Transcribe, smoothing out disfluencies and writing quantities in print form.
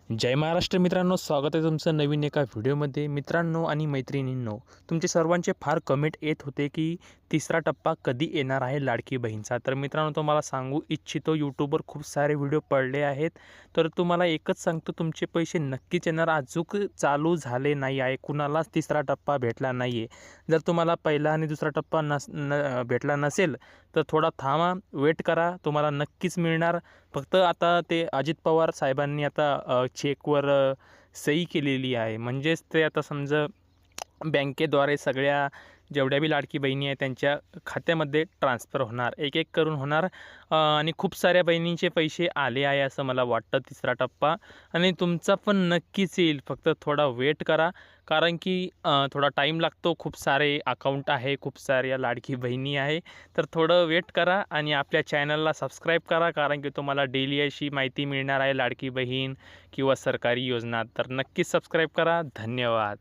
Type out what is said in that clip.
जय महाराष्ट्र मित्रांनो, स्वागत आहे तुमचं नवीन एका व्हिडिओमध्ये. मित्रांनो आणि मैत्रिणींनो, तुमचे सर्वांचे फार कमेंट येत होते की तिसरा टप्पा कधी येणार आहे लाडकी बहीणचा. तर मित्रांनो, तुम्हाला सांगू इच्छितो, यूट्यूबवर खूप सारे व्हिडिओ पडले आहेत. तर तुम्हाला एकच सांगतो, तुमचे पैसे नक्कीच येणार. अजून चालू झाले नाही आहे, कुणालाच तिसरा टप्पा भेटला नाही आहे. जर तुम्हाला पहिला आणि दुसरा टप्पा भेटला नसेल तर थोडा थांबा, वेट करा, तुम्हाला नक्कीच मिळणार. फक्त आता ते अजित पवार साहेबांनी आता चेकवर सही केलेली आहे. म्हणजेच ते आता समजा बँकेद्वारे सगळ्या जेवढ्या बी लाडकी बहिणी आहेत त्यांच्या खात्यामध्ये ट्रान्सफर होणार, एक-एक करून होणार. आणि खूप साऱ्या बहिणींचे पैसे आले आहे असं मला वाटतं तिसरा टप्पा. आणि तुमचा पण नक्कीच येईल. फक्त थोडा वेट करा, कारण की थोडा टाईम लागतो. खूप सारे अकाउंट आहे, खूप साऱ्या लाडकी बहिणी आहे. तर थोडं वेट करा आणि आपल्या चॅनलला सबस्क्राईब करा, कारण की तुम्हाला डेली अशी माहिती मिळणार आहे लाडकी बहीण किंवा सरकारी योजना. तर नक्कीच सबस्क्राईब करा. धन्यवाद.